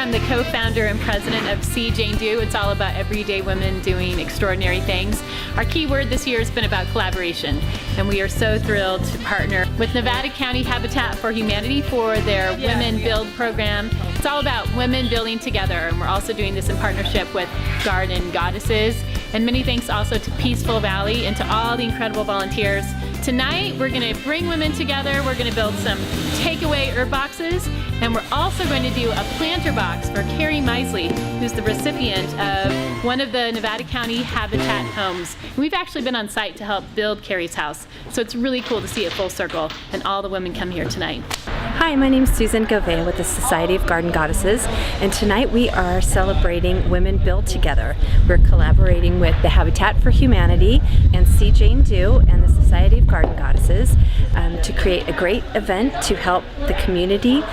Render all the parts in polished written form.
I'm the co-founder and president of See Jane Do. It's all about everyday women doing extraordinary things. Our key word this year has been about collaboration, and we are so thrilled to partner with Nevada County Habitat for Humanity for their Women Build program. It's all about women building together, and we're also doing this in partnership with Garden Goddesses. And many thanks also to Peaceful Valley and to all the incredible volunteers. Tonight, we're going to bring women together. We're going to build some takeaway herb boxes, and we're also going to do a planter box for Carrie Misley, who's the recipient of one of the Nevada County Habitat homes. And we've actually been on site to help build Carrie's house, so it's really cool to see it full circle, and all the women come here tonight. Hi, my name is Susan Gouvet with the Society of Garden Goddesses, and tonight we are celebrating Women Build Together. We're collaborating with the Habitat for Humanity and See Jane Do and the Society of Garden Goddesses to create a great event to help the community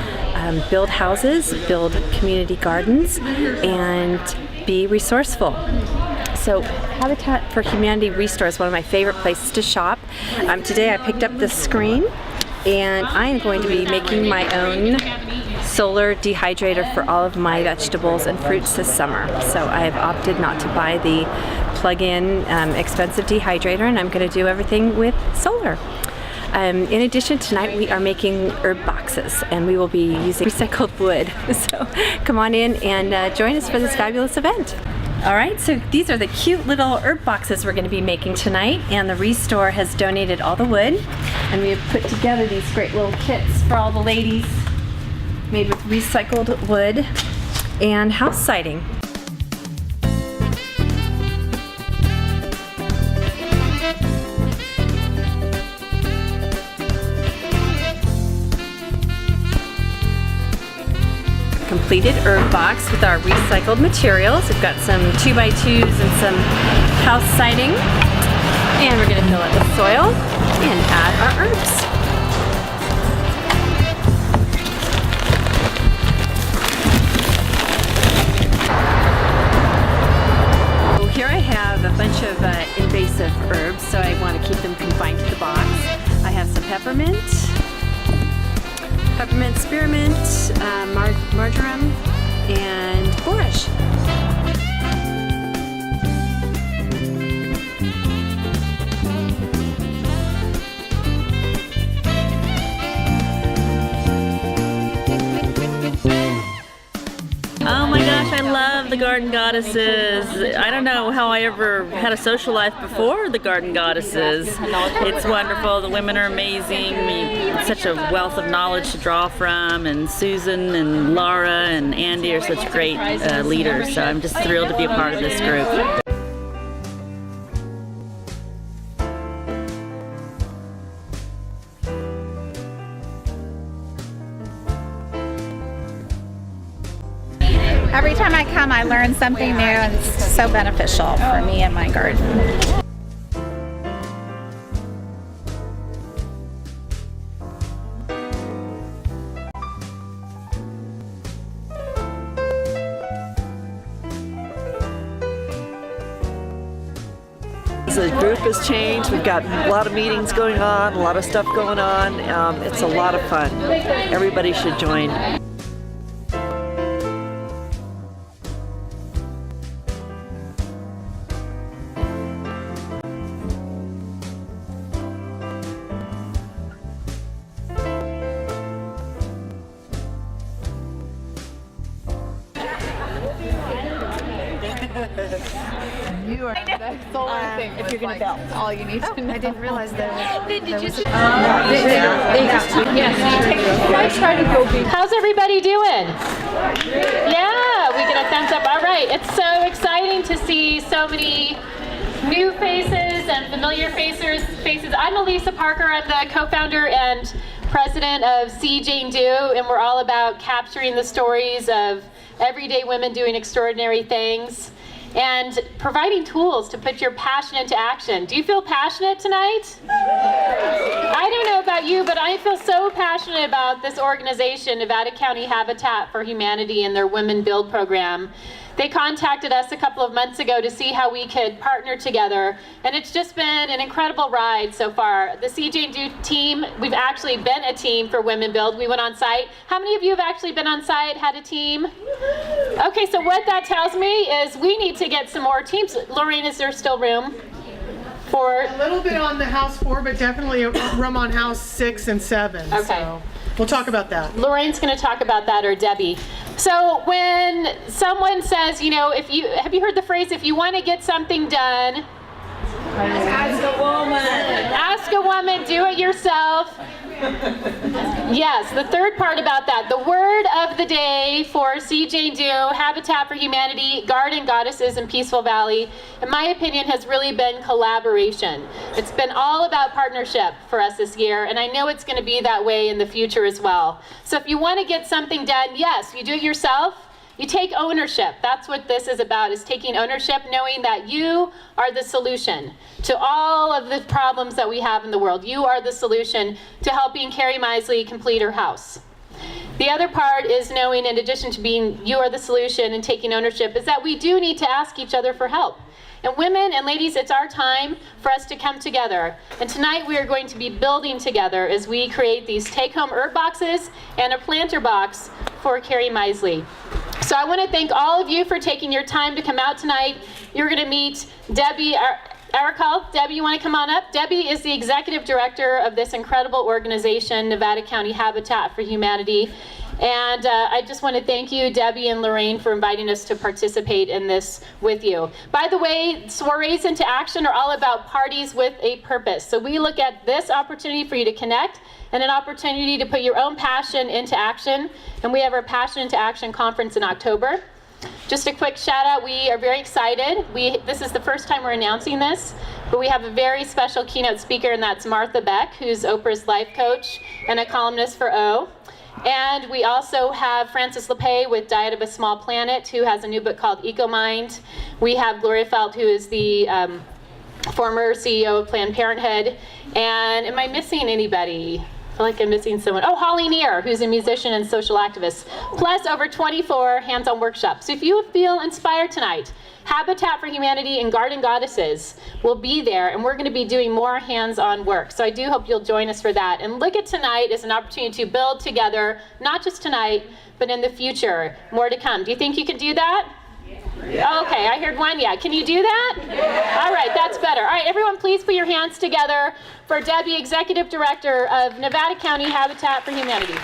build houses, build community gardens, and be resourceful. So Habitat for Humanity ReStore is one of my favorite places to shop. Today I picked up this screen, and I am going to be making my own solar dehydrator for all of my vegetables and fruits this summer. So I've opted not to buy the plug-in expensive dehydrator, and I'm going to do everything with solar. In addition, tonight we are making herb boxes, and we will be using recycled wood. So come on in and join us for this fabulous event. Alright, so these are the cute little herb boxes we're going to be making tonight, and the ReStore has donated all the wood, and we have put together these great little kits for all the ladies made with recycled wood and house siding. Completed herb box with our recycled materials. We've got some 2x2s and some house siding, and we're going to fill it with soil and add our herbs. So here I have a bunch of invasive herbs, so I want to keep them confined to the box. I have some peppermint, spearmint, marjoram, and borash. Oh my gosh, I love the Garden Goddesses. I don't know how I ever had a social life before the Garden Goddesses. It's wonderful. The women are amazing. Such a wealth of knowledge to draw from, and Susan and Laura and Andy are such great leaders. So I'm just thrilled to be a part of this group. Every time I come, I learn something new, and it's so beneficial for me and my garden. The group has changed. We've got a lot of meetings going on, a lot of stuff going on. It's a lot of fun. Everybody should join. You are the solar thing. If you're going to build, all you need to know. I didn't realize that. Did you see? Yes. How's everybody doing? Yeah, we get a thumbs up. All right. It's so exciting to see so many new faces and familiar faces. I'm Elisa Parker. I'm the co-founder and president of See Jane Do, and we're all about capturing the stories of everyday women doing extraordinary things and providing tools to put your passion into action. Do you feel passionate tonight? I don't know about you, but I feel so passionate about this organization, Nevada County Habitat for Humanity, and their Women Build program. They contacted us a couple of months ago to see how we could partner together, and it's just been an incredible ride so far. The CJ Do team, we've actually been a team for Women Build. We went on site. How many of you have actually been on site, had a team? Okay, so what that tells me is we need to get some more teams. Lorraine, is there still room for? A little bit on the house 4, but definitely a room on house 6 and 7. Okay. So we'll talk about that. Lorraine's going to talk about that, or Debbie. So when someone says, you know, have you heard the phrase, if you want to get something done, ask a woman. Ask a woman, do it yourself. Yes, the third part about that, the word of the day for CJ Do, Habitat for Humanity, Garden Goddesses in Peaceful Valley, in my opinion, has really been collaboration. It's been all about partnership for us this year, and I know it's going to be that way in the future as well. So if you want to get something done, yes, you do it yourself. You take ownership. That's what this is about, is taking ownership, knowing that you are the solution to all of the problems that we have in the world. You are the solution to helping Carrie Misley complete her house. The other part is knowing, in addition to being you are the solution and taking ownership, is that we do need to ask each other for help. And women and ladies, it's our time for us to come together. And tonight we are going to be building together as we create these take-home herb boxes and a planter box for Carrie Misley. So I want to thank all of you for taking your time to come out tonight. You're going to meet Debbie Aricall. Debbie, you want to come on up? Debbie is the executive director of this incredible organization, Nevada County Habitat for Humanity. And I just want to thank you, Debbie and Lorraine, for inviting us to participate in this with you. By the way, Soirees into Action are all about parties with a purpose. So we look at this opportunity for you to connect and an opportunity to put your own passion into action. And we have our Passion into Action conference in October. Just a quick shout out, we are very excited. This is the first time we're announcing this, but we have a very special keynote speaker, and that's Martha Beck, who's Oprah's life coach and a columnist for O. And we also have Frances LePay with Diet of a Small Planet, who has a new book called EcoMind. We have Gloria Felt, who is the former CEO of Planned Parenthood. And am I missing anybody? I feel like I'm missing someone. Oh, Holly Neer, who's a musician and social activist, plus over 24 hands-on workshops. So if you feel inspired tonight, Habitat for Humanity and Garden Goddesses will be there, and we're going to be doing more hands-on work. So I do hope you'll join us for that. And look at tonight as an opportunity to build together, not just tonight, but in the future. More to come. Do you think you can do that? Yeah. Okay, I heard one. Yeah. Can you do that? Yeah. All right, that's better. All right, everyone, please put your hands together for Debbie, Executive Director of Nevada County Habitat for Humanity.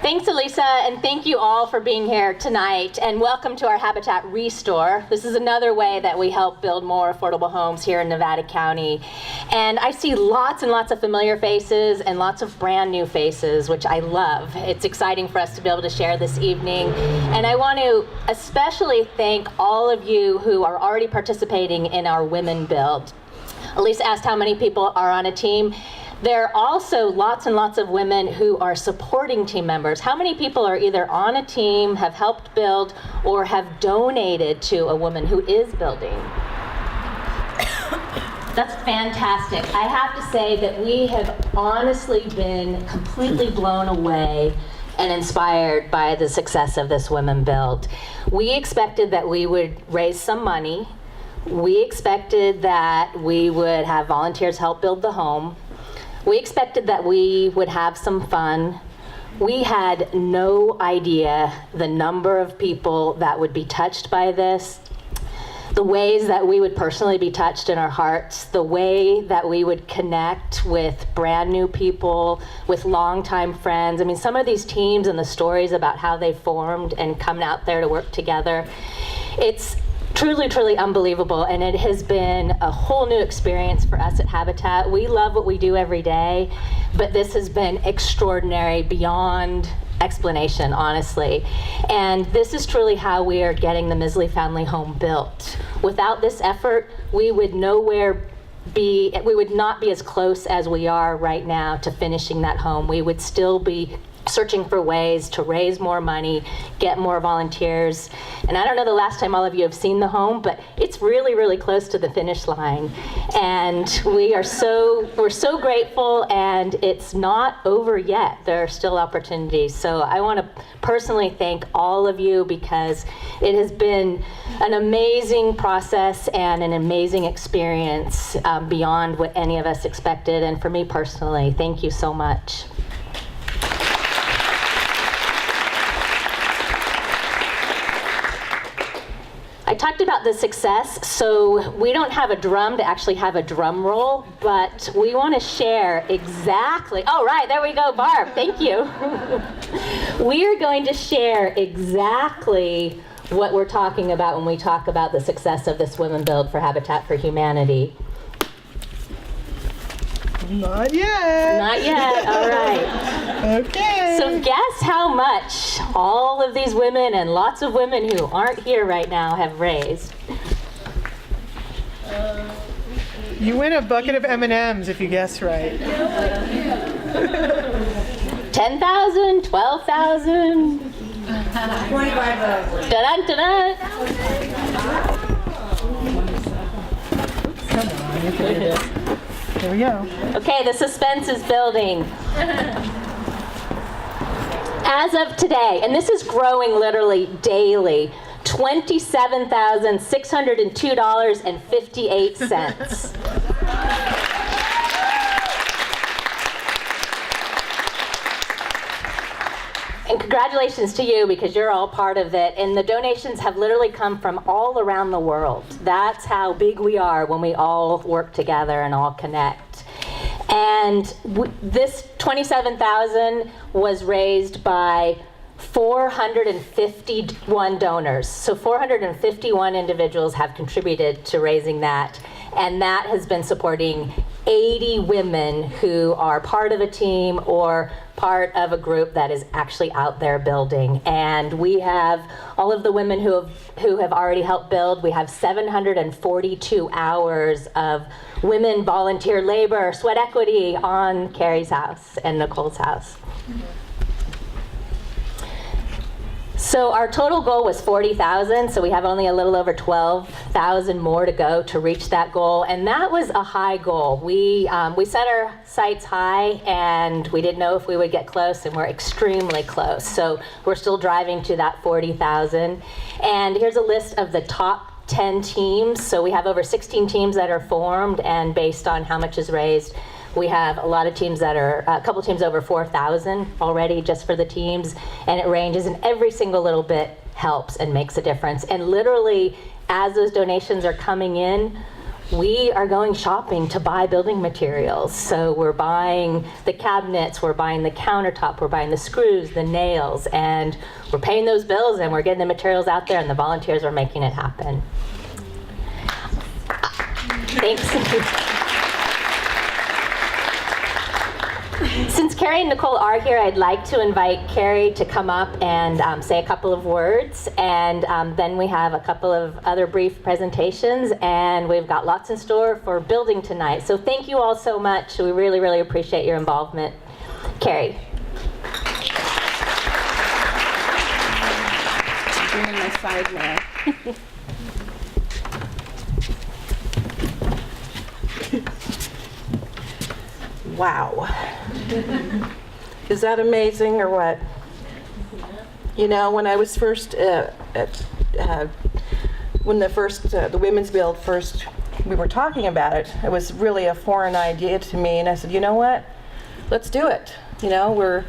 Thanks, Elisa, and thank you all for being here tonight, and welcome to our Habitat ReStore. This is another way that we help build more affordable homes here in Nevada County. And I see lots and lots of familiar faces and lots of brand new faces, which I love. It's exciting for us to be able to share this evening. And I want to especially thank all of you who are already participating in our Women Build. Elisa asked how many people are on a team. There are also lots and lots of women who are supporting team members. How many people are either on a team, have helped build, or have donated to a woman who is building? That's fantastic. I have to say that we have honestly been completely blown away and inspired by the success of this Women Build. We expected that we would raise some money. We expected that we would have volunteers help build the home. We expected that we would have some fun. We had no idea the number of people that would be touched by this, the ways that we would personally be touched in our hearts, the way that we would connect with brand new people, with longtime friends. I mean, some of these teams and the stories about how they formed and come out there to work together, it's truly, truly unbelievable, and it has been a whole new experience for us at Habitat. We love what we do every day, but this has been extraordinary beyond explanation, honestly. And this is truly how we are getting the Misley family home built. Without this effort, we would not be as close as we are right now to finishing that home. We would still be searching for ways to raise more money, get more volunteers. And I don't know the last time all of you have seen the home, but it's really, really close to the finish line. And we're so grateful, and it's not over yet. There are still opportunities. So I want to personally thank all of you, because it has been an amazing process and an amazing experience beyond what any of us expected. And for me personally, thank you so much. I talked about the success, so we don't have a drum to actually have a drum roll, but we want to share exactly, oh right, there we go, Barb, thank you. We are going to share exactly what we're talking about when we talk about the success of this Women Build for Habitat for Humanity. Not yet. Not yet, all right. Okay. So guess how much all of these women and lots of women who aren't here right now have raised? You win a bucket of M&Ms if you guess right. 10,000, 12,000. 25,000. Dun dun. Come on, you can do this. Here we go. Okay, the suspense is building. As of today, and this is growing literally daily, $27,602.58. And congratulations to you, because you're all part of it. And the donations have literally come from all around the world. That's how big we are when we all work together and all connect. And this 27,000 was raised by 451 donors. So 451 individuals have contributed to raising that. And that has been supporting 80 women who are part of a team or part of a group that is actually out there building. And we have all of the women who have already helped build. We have 742 hours of women volunteer labor, sweat equity on Carrie's house and Nicole's house. So our total goal was 40,000, so we have only a little over 12,000 more to go to reach that goal, and that was a high goal. We set our sights high, and we didn't know if we would get close, and we're extremely close. So we're still driving to that 40,000. And here's a list of the top 10 teams. So we have over 16 teams that are formed, and based on how much is raised, we have a lot of teams that are, a couple teams over 4,000 already just for the teams, and it ranges, and every single little bit helps and makes a difference. And literally, as those donations are coming in, we are going shopping to buy building materials. So we're buying the cabinets, we're buying the countertop, we're buying the screws, the nails, and we're paying those bills, and we're getting the materials out there, and the volunteers are making it happen. Thanks. Since Carrie and Nicole are here, I'd like to invite Carrie to come up and say a couple of words, and then we have a couple of other brief presentations, and we've got lots in store for building tonight. So thank you all so much. We really, really appreciate your involvement. Carrie. I'm bringing my side now. Wow. Is that amazing or what? You know, when I was first, when the Women's Build first, we were talking about it, it was really a foreign idea to me, and I said, you know what? Let's do it. You know, we're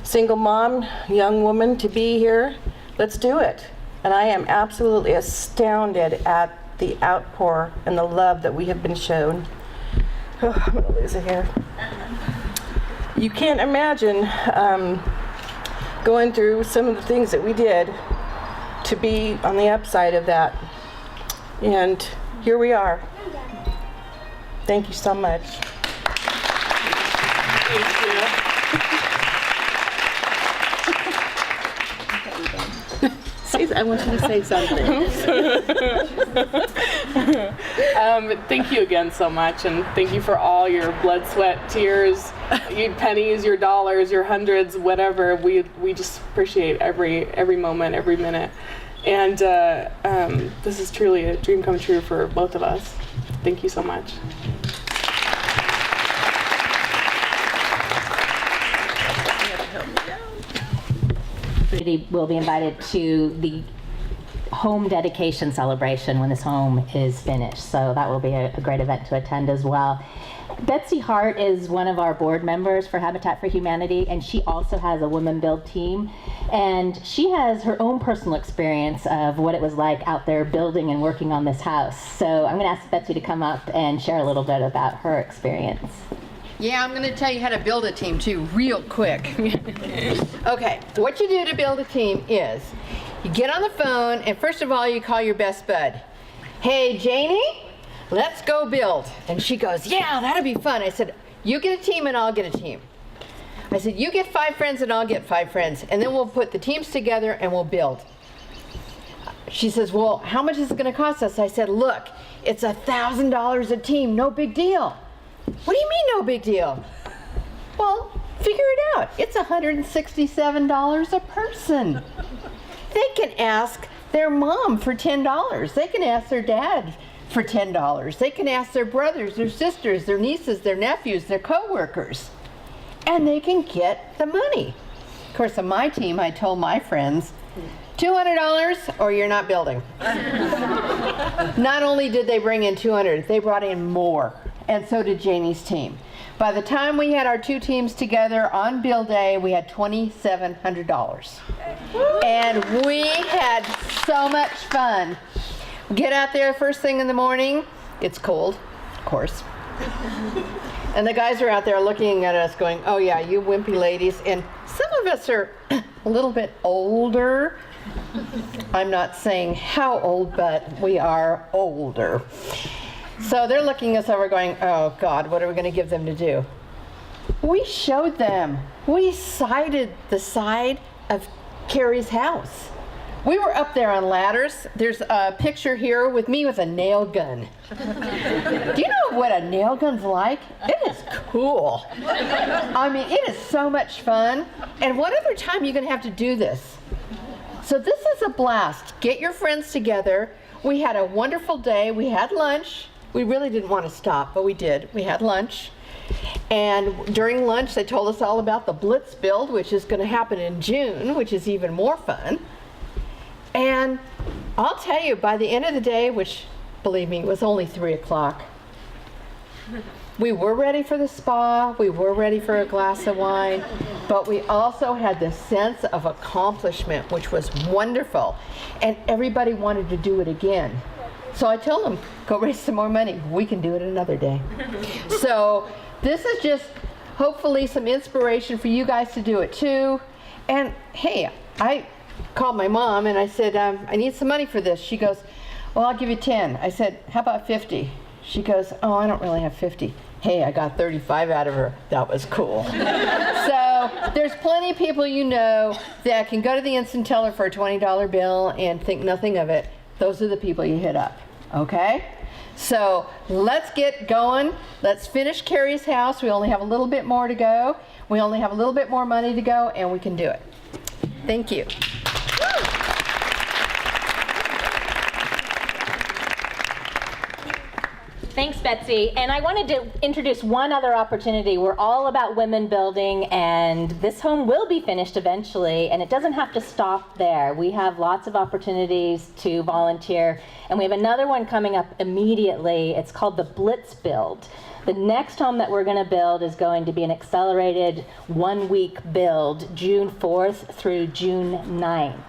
single mom, young woman to be here. Let's do it. And I am absolutely astounded at the outpour and the love that we have been shown. Oh, I'm gonna lose it here. You can't imagine going through some of the things that we did to be on the upside of that. And here we are. Thank you so much. I want you to say something. Thank you again so much, and thank you for all your blood, sweat, tears, your pennies, your dollars, your hundreds, whatever. We just appreciate every moment, every minute. And this is truly a dream come true for both of us. Thank you so much. Will be invited to the home dedication celebration when this home is finished. So that will be a great event to attend as well. Betsy Hart is one of our board members for Habitat for Humanity, and she also has a Women Build team. And she has her own personal experience of what it was like out there building and working on this house. So I'm going to ask Betsy to come up and share a little bit about her experience. Yeah, I'm going to tell you how to build a team too, real quick. Okay, what you do to build a team is you get on the phone and first of all you call your best bud. Hey, Janie, let's go build. And she goes, yeah, that'll be fun. I said, you get a team and I'll get a team. I said, you get 5 friends and I'll get 5 friends. And then we'll put the teams together and we'll build. She says, well, how much is it going to cost us? I said, look, it's $1,000 a team, no big deal. What do you mean no big deal? Well, figure it out. It's $167 a person. They can ask their mom for $10. They can ask their dad for $10. They can ask their brothers, their sisters, their nieces, their nephews, their co-workers. And they can get the money. Of course, on my team, I told my friends, $200 or you're not building. Not only did they bring in $200, they brought in more. And so did Janie's team. By the time we had our 2 teams together on build day, we had $2,700. And we had so much fun. Get out there first thing in the morning. It's cold, of course. And the guys are out there looking at us going, oh yeah, you wimpy ladies. And some of us are a little bit older. I'm not saying how old, but we are older. So they're looking us over going, oh God, what are we going to give them to do? We showed them. We sighted the side of Carrie's house. We were up there on ladders. There's a picture here with me with a nail gun. Do you know what a nail gun's like? It is cool. I mean, it is so much fun. And what other time are you going to have to do this? So this is a blast. Get your friends together. We had a wonderful day. We had lunch. We really didn't want to stop, but we did. We had lunch. And during lunch, they told us all about the Blitz build, which is going to happen in June, which is even more fun. And I'll tell you, by the end of the day, which, believe me, was only 3 o'clock, we were ready for the spa, we were ready for a glass of wine, but we also had this sense of accomplishment, which was wonderful. And everybody wanted to do it again. So I told them, go raise some more money. We can do it another day. So this is just hopefully some inspiration for you guys to do it too. And hey, I called my mom and I said, I need some money for this. She goes, well, I'll give you 10. I said, how about 50? She goes, oh, I don't really have 50. Hey, I got 35 out of her. That was cool. So there's plenty of people you know that can go to the instant teller for a $20 bill and think nothing of it. Those are the people you hit up, okay? So let's get going. Let's finish Carrie's house. We only have a little bit more to go. We only have a little bit more money to go, and we can do it. Thank you. Thanks, Betsy. And I wanted to introduce one other opportunity. We're all about women building, and this home will be finished eventually, and it doesn't have to stop there. We have lots of opportunities to volunteer, and we have another one coming up immediately. It's called the Blitz Build. The next home that we're going to build is going to be an accelerated 1-week build, June 4th through June 9th.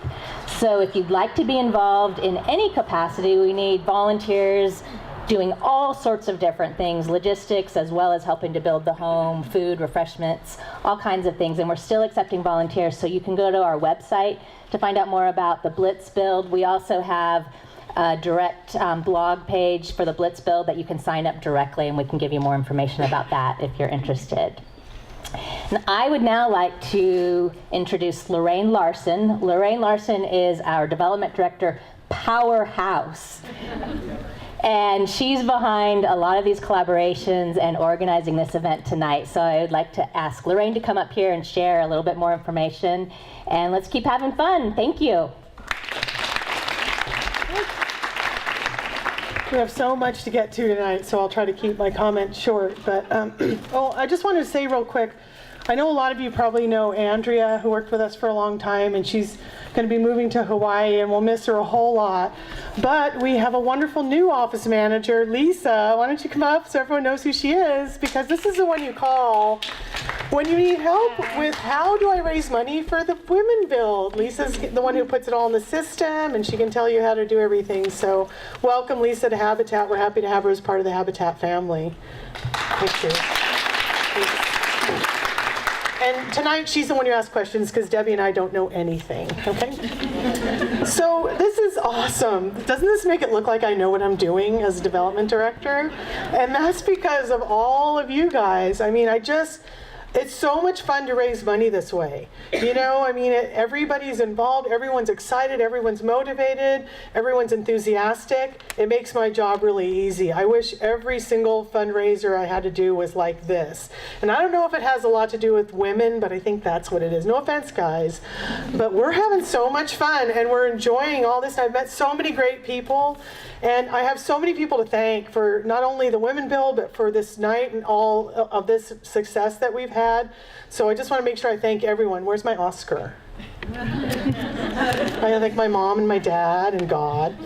So if you'd like to be involved in any capacity, we need volunteers doing all sorts of different things, logistics as well as helping to build the home, food, refreshments, all kinds of things. And we're still accepting volunteers, so you can go to our website to find out more about the Blitz Build. We also have a direct blog page for the Blitz Build that you can sign up directly, and we can give you more information about that if you're interested. And I would now like to introduce Lorraine Larson. Lorraine Larson is our development director powerhouse. And she's behind a lot of these collaborations and organizing this event tonight. So I would like to ask Lorraine to come up here and share a little bit more information. And let's keep having fun. Thank you. We have so much to get to tonight, so I'll try to keep my comments short. But oh, I just wanted to say real quick, I know a lot of you probably know Andrea, who worked with us for a long time, and she's going to be moving to Hawaii, and we'll miss her a whole lot. But we have a wonderful new office manager, Lisa. Why don't you come up so everyone knows who she is? Because this is the one you call when you need help with how do I raise money for the Women Build. Lisa's the one who puts it all in the system, and she can tell you how to do everything. So welcome, Lisa, to Habitat. We're happy to have her as part of the Habitat family. Thank you. And tonight, she's the one who asks questions because Debbie and I don't know anything, okay? So this is awesome. Doesn't this make it look like I know what I'm doing as a development director? And that's because of all of you guys. I mean, it's so much fun to raise money this way. You know, I mean, everybody's involved, everyone's excited, everyone's motivated, everyone's enthusiastic. It makes my job really easy. I wish every single fundraiser I had to do was like this. And I don't know if it has a lot to do with women, but I think that's what it is. No offense, guys. But we're having so much fun, and we're enjoying all this. I've met so many great people, and I have so many people to thank for not only the Women Build, but for this night and all of this success that we've had. So I just want to make sure I thank everyone. Where's my Oscar? I thank my mom and my dad and God.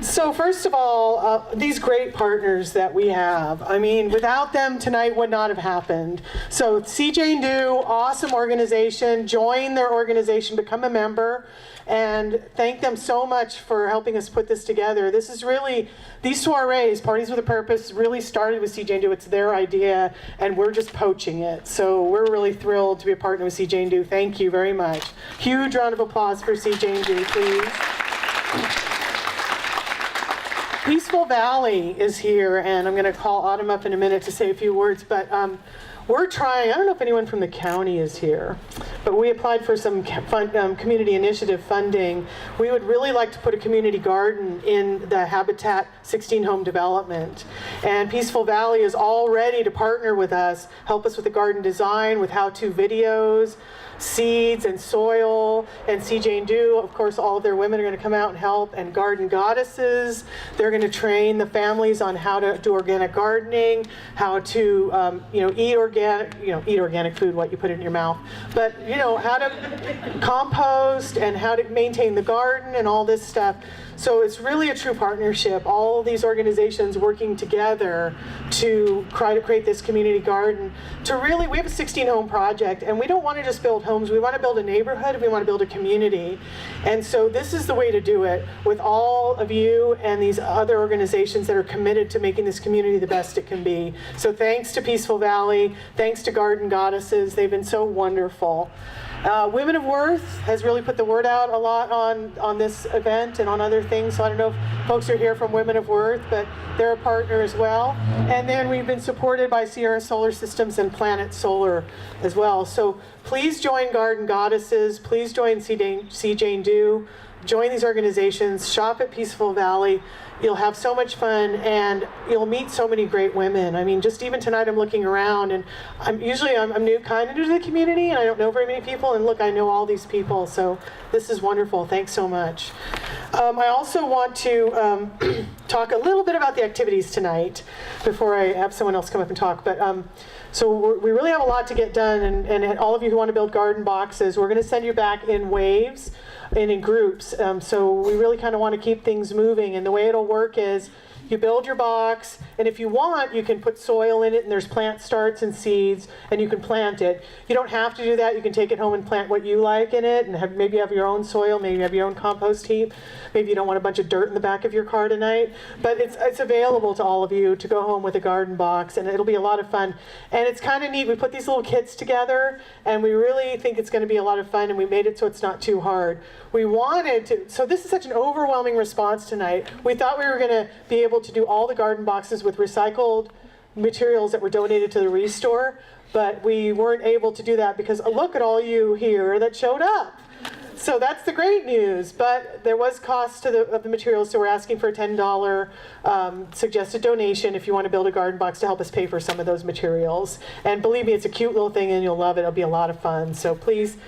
So first of all, these great partners that we have, I mean, without them tonight would not have happened. So C.J. and Do, awesome organization. Join their organization, become a member, and thank them so much for helping us put this together. This is really, these soirees, Parties with a Purpose, really started with C.J. and Do. It's their idea, and we're just poaching it. So we're really thrilled to be a partner with C.J. and Do. Thank you very much. Huge round of applause for C.J. and Do, please. Peaceful Valley is here, and I'm going to call Autumn up in a minute to say a few words, but we're trying, I don't know if anyone from the county is here, but we applied for some community initiative funding. We would really like to put a community garden in the Habitat 16 home development. And Peaceful Valley is all ready to partner with us, help us with the garden design, with how-to videos, seeds and soil, and C.J. and Do, of course, all of their women are going to come out and help, and Garden Goddesses. They're going to train the families on how to do organic gardening, how to, eat organic food, what you put in your mouth, but, how to compost and how to maintain the garden and all this stuff. So it's really a true partnership. All these organizations working together to try to create this community garden. We have a 16 home project, and we don't want to just build homes. We want to build a neighborhood, and we want to build a community. And so this is the way to do it with all of you and these other organizations that are committed to making this community the best it can be. So thanks to Peaceful Valley, thanks to Garden Goddesses. They've been so wonderful. Women of Worth has really put the word out a lot on this event and on other things. So I don't know if folks are here from Women of Worth, but they're a partner as well. And then we've been supported by Sierra Solar Systems and Planet Solar as well. So please join Garden Goddesses. Please join C.J. and Do. Join these organizations. Shop at Peaceful Valley. You'll have so much fun, and you'll meet so many great women. I mean, just even tonight I'm looking around, and I'm new to the community, and I don't know very many people, and look, I know all these people, so this is wonderful. Thanks so much. I also want to talk a little bit about the activities tonight before I have someone else come up and talk. But so we really have a lot to get done, and all of you who want to build garden boxes, we're going to send you back in waves and in groups. So we really kind of want to keep things moving, and the way it'll work is you build your box, and if you want, you can put soil in it, and there's plant starts and seeds, and you can plant it. You don't have to do that. You can take it home and plant what you like in it, and maybe have your own soil, maybe have your own compost heap. Maybe you don't want a bunch of dirt in the back of your car tonight, but it's available to all of you to go home with a garden box, and it'll be a lot of fun. And it's kind of neat. We put these little kits together, and we really think it's going to be a lot of fun, and we made it so it's not too hard. So this is such an overwhelming response tonight. We thought we were going to be able to do all the garden boxes with recycled materials that were donated to the ReStore, but we weren't able to do that because look at all you here that showed up. So that's the great news, but there was cost to of the materials, so we're asking for a $10 suggested donation if you want to build a garden box to help us pay for some of those materials. And believe me, it's a cute little thing and you'll love it. It'll be a lot of fun. So please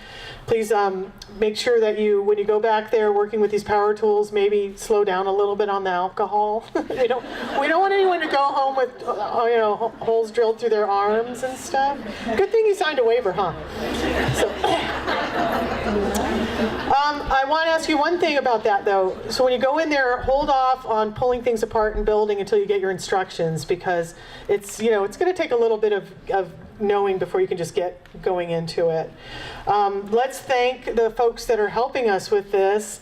make sure that when you go back there working with these power tools, maybe slow down a little bit on the alcohol. we don't want anyone to go home with holes drilled through their arms and stuff. Good thing you signed a waiver, huh? So, I want to ask you one thing about that, though. So when you go in there, hold off on pulling things apart and building until you get your instructions, because it's going to take a little bit of knowing before you can just get going into it. Let's thank the folks that are helping us with this.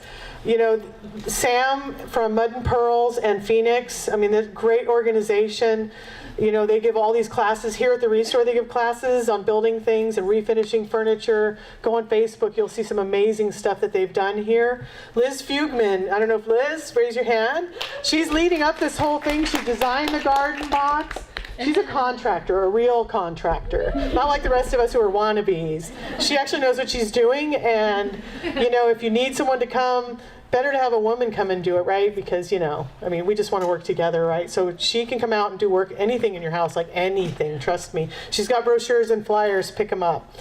Sam from Mud and Pearls and Phoenix. I mean, they're a great organization. They give all these classes here at the ReStore. They give classes on building things and refinishing furniture. Go on Facebook. You'll see some amazing stuff that they've done here. Liz Fugman. I don't know if Liz, raise your hand. She's leading up this whole thing. She designed the garden box. She's a contractor, a real contractor. Not like the rest of us who are wannabes. She actually knows what she's doing. And, if you need someone to come, better to have a woman come and do it, right? Because, we just want to work together, right? So she can come out and do work, anything in your house, like anything, trust me. She's got brochures and flyers, pick them up.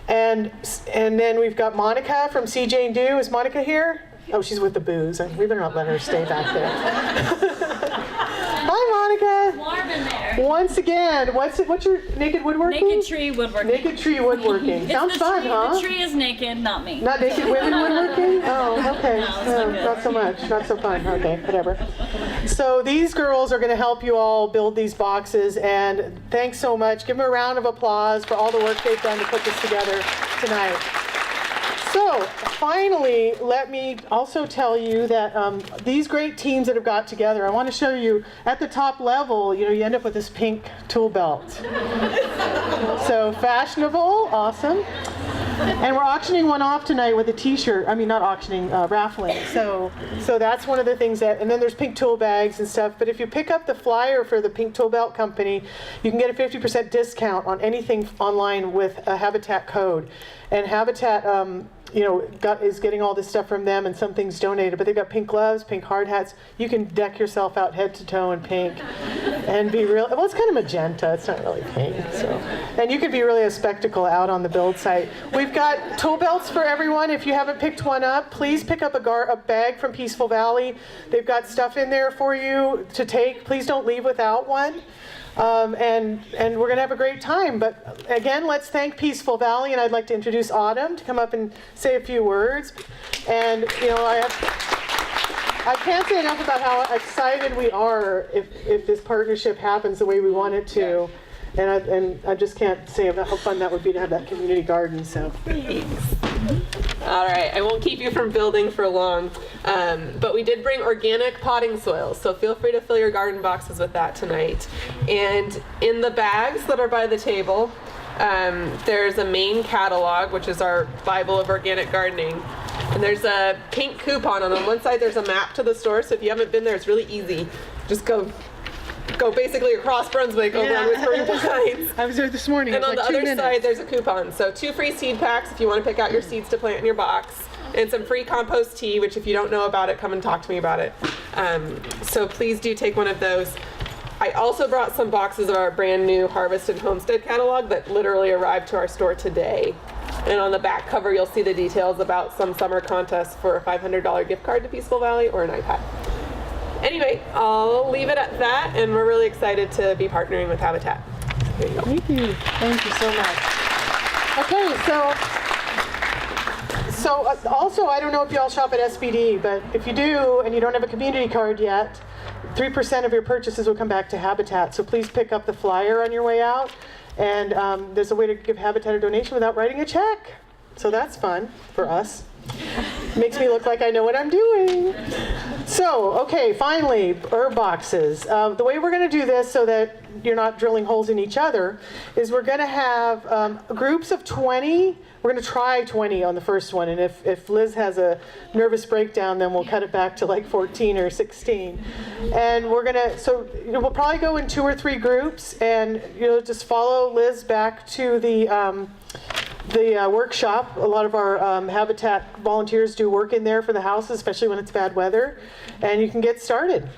And then we've got Monica from C. Jane Do. Is Monica here? Oh, she's with the booze. We better not let her stay back there. Hi, Monica. Warm in there. Once again, what's your naked woodworking? Naked tree woodworking. Naked tree woodworking. Sounds fun, huh? The tree is naked, not me. Not naked women woodworking? Oh, okay. No, not so much. Not so fun. Okay, whatever. So these girls are going to help you all build these boxes, and thanks so much. Give them a round of applause for all the work they've done to put this together tonight. So finally, let me also tell you that these great teams that have got together, I want to show you at the top level, you end up with this pink tool belt. So fashionable, awesome. And we're auctioning one off tonight with a t-shirt. I mean, not auctioning, raffling. So that's one of the things and then there's pink tool bags and stuff. But if you pick up the flyer for the Pink Tool Belt Company, you can get a 50% discount on anything online with a Habitat code. And Habitat, is getting all this stuff from them, and some things donated, but they've got pink gloves, pink hard hats. You can deck yourself out head to toe in pink and be real. Well, it's kind of magenta. It's not really pink. And you could be really a spectacle out on the build site. We've got tool belts for everyone. If you haven't picked one up, please pick up a bag from Peaceful Valley. They've got stuff in there for you to take. Please don't leave without one. And we're going to have a great time. But again, let's thank Peaceful Valley, and I'd like to introduce Autumn to come up and say a few words. And I can't say enough about how excited we are if this partnership happens the way we want it to. And I just can't say about how fun that would be to have that community garden. So thanks. All right, I won't keep you from building for long, but we did bring organic potting soil, so feel free to fill your garden boxes with that tonight. And in the bags that are by the table, there's a main catalog, which is our Bible of organic gardening. And there's a pink coupon, and on one side there's a map to the store, so if you haven't been there, it's really easy. Just go basically across Brunswick over on Whispering Pines. I was there this morning. And on like the other 2 minutes. side, there's a coupon. So 2 free seed packs if you want to pick out your seeds to plant in your box. And some free compost tea, which if you don't know about it, come and talk to me about it. So please do take one of those. I also brought some boxes of our brand new Harvest and Homestead catalog that literally arrived to our store today. And on the back cover, you'll see the details about some summer contests for a $500 gift card to Peaceful Valley or an iPad. Anyway, I'll leave it at that, and we're really excited to be partnering with Habitat. Here you go. Thank you. Thank you so much. Okay, so also, I don't know if y'all shop at SBD, but if you do and you don't have a community card yet, 3% of your purchases will come back to Habitat. So please pick up the flyer on your way out. And there's a way to give Habitat a donation without writing a check. So that's fun for us. Makes me look like I know what I'm doing. So, okay, finally, herb boxes. The way we're going to do this so that you're not drilling holes in each other is we're going to have groups of 20. We're going to try 20 on the first one, and if Liz has a nervous breakdown, then we'll cut it back to like 14 or 16. And we're going to, so we'll probably go in 2 or 3 groups, and you'll just follow Liz back to the workshop. A lot of our Habitat volunteers do work in there for the houses, especially when it's bad weather, and you can get started.